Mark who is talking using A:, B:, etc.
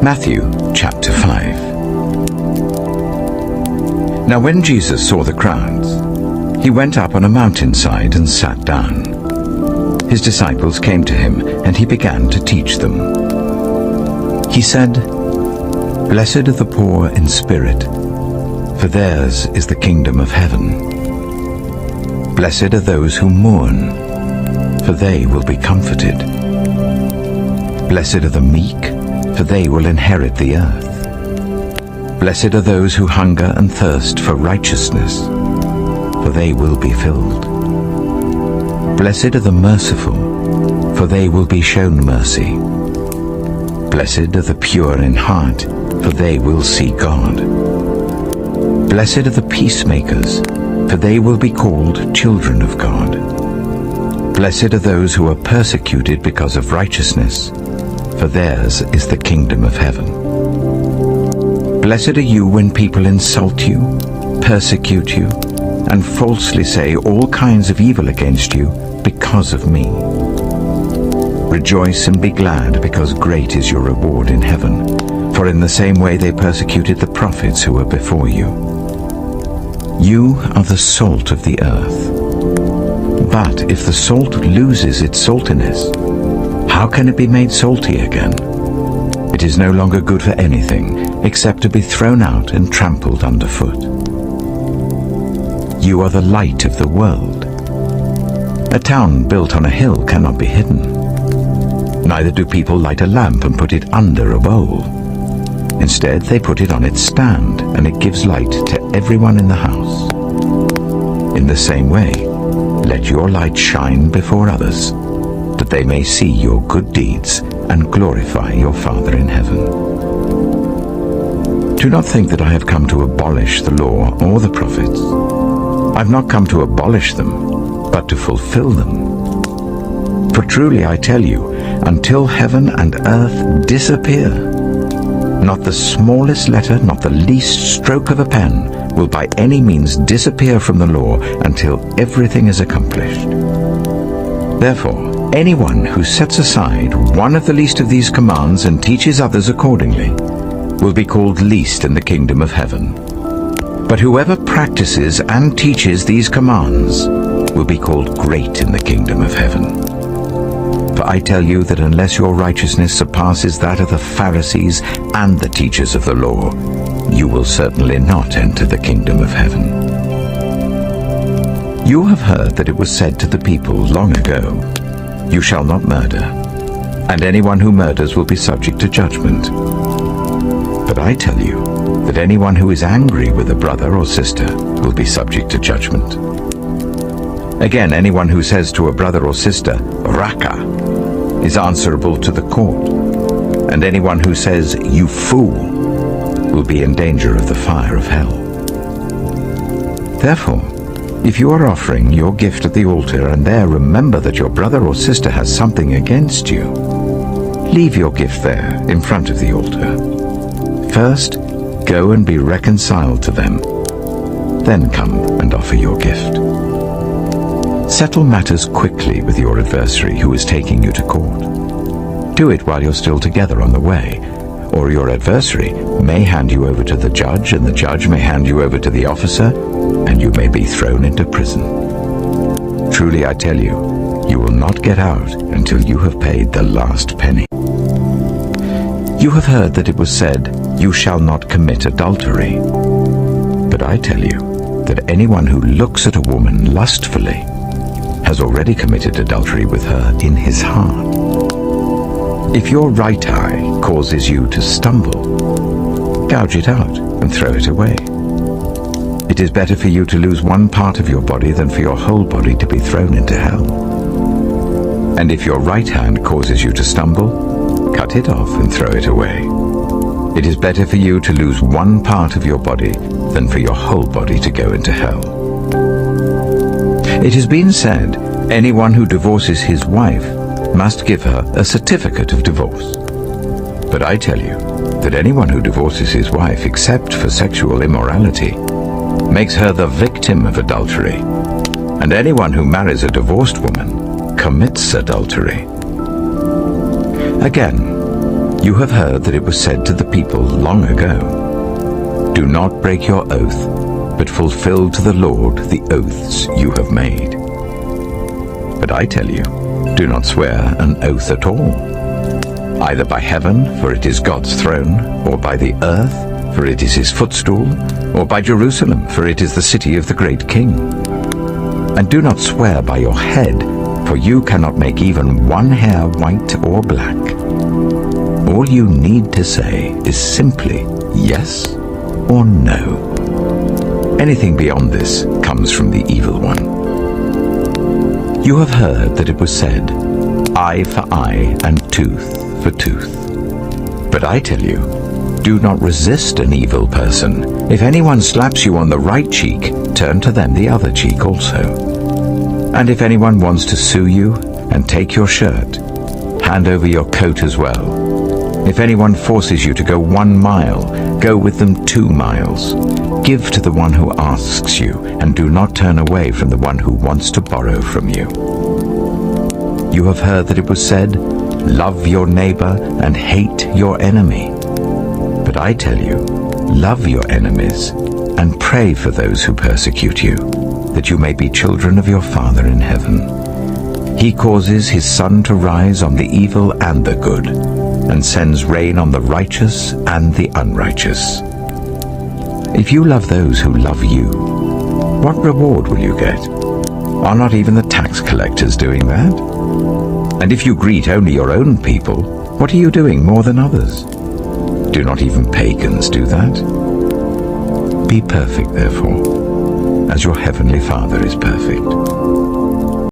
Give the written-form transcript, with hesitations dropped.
A: Matthew chapter 5. Now when Jesus saw the crowds, he went up on a mountainside and sat down. His disciples came to him, and he began to teach them. He said, "Blessed are the poor in spirit, for theirs is the kingdom of heaven. Blessed are those who mourn, for they will be comforted. Blessed are the meek, for they will inherit the earth. Blessed are those who hunger and thirst for righteousness, for they will be filled. Blessed are the merciful, for they will be shown mercy. Blessed are the pure in heart, for they will see God. Blessed are the peacemakers, for they will be called children of God. Blessed are those who are persecuted because of righteousness, for theirs is the kingdom of heaven. Blessed are you when people insult you, persecute you, and falsely say all kinds of evil against you because of me. Rejoice and be glad, because great is your reward in heaven, for in the same way they persecuted the prophets who were before you. You are the salt of the earth. But if the salt loses its saltiness, how can it be made salty again? It is no longer good for anything except to be thrown out and trampled underfoot. You are the light of the world. A town built on a hill cannot be hidden. Neither do people light a lamp and put it under a bowl. Instead, they put it on its stand, and it gives light to everyone in the house. In the same way, let your light shine before others, that they may see your good deeds and glorify your Father in heaven. Do not think that I have come to abolish the law or the prophets. I have not come to abolish them, but to fulfill them. For truly I tell you, until heaven and earth disappear, not the smallest letter, not the least stroke of a pen will by any means disappear from the law until everything is accomplished. Therefore, anyone who sets aside one of the least of these commands and teaches others accordingly will be called least in the kingdom of heaven. But whoever practices and teaches these commands will be called great in the kingdom of heaven. For I tell you that unless your righteousness surpasses that of the Pharisees and the teachers of the law, you will certainly not enter the kingdom of heaven. You have heard that it was said to the people long ago, "You shall not murder, and anyone who murders will be subject to judgment." But I tell you that anyone who is angry with a brother or sister will be subject to judgment. Again, anyone who says to a brother or sister, "Raka," is answerable to the court, and anyone who says, "You fool," will be in danger of the fire of hell. Therefore, if you are offering your gift at the altar and there remember that your brother or sister has something against you, leave your gift there in front of the altar. First, go and be reconciled to them. Then come and offer your gift. Settle matters quickly with your adversary who is taking you to court. Do it while you're still together on the way, or your adversary may hand you over to the judge, and the judge may hand you over to the officer, and you may be thrown into prison. Truly I tell you, you will not get out until you have paid the last penny. You have heard that it was said, "You shall not commit adultery." But I tell you that anyone who looks at a woman lustfully has already committed adultery with her in his heart. If your right eye causes you to stumble, gouge it out and throw it away. It is better for you to lose one part of your body than for your whole body to be thrown into hell. And if your right hand causes you to stumble, cut it off and throw it away. It is better for you to lose one part of your body than for your whole body to go into hell. It has been said, anyone who divorces his wife must give her a certificate of divorce. But I tell you that anyone who divorces his wife except for sexual immorality makes her the victim of adultery, and anyone who marries a divorced woman commits adultery. Again, You have heard that it was said to the people long ago, "Do not break your oath, but fulfill to the Lord the oaths you have made." But I tell you, do not swear an oath at all, either by heaven, for it is God's throne, or by the earth, for it is his footstool, or by Jerusalem, for it is the city of the great King. And do not swear by your head, for you cannot make even one hair white or black. All you need to say is simply yes or no. Anything beyond this comes from the evil one. You have heard that it was said, "Eye for eye and tooth for tooth." But I tell you, do not resist an evil person. If anyone slaps you on the right cheek, turn to them the other cheek also. And if anyone wants to sue you and take your shirt, hand over your coat as well. If anyone forces you to go 1 mile, go with them 2 miles. Give to the one who asks you, and do not turn away from the one who wants to borrow from you. You have heard that it was said, "Love your neighbor and hate your enemy." But I tell you, love your enemies and pray for those who persecute you, that you may be children of your Father in heaven. He causes his sun to rise on the evil and the good, and sends rain on the righteous and the unrighteous. If you love those who love you, what reward will you get? Are not even the tax collectors doing that? And if you greet only your own people, what are you doing more than others? Do not even pagans do that? Be perfect, therefore, as your heavenly Father is perfect.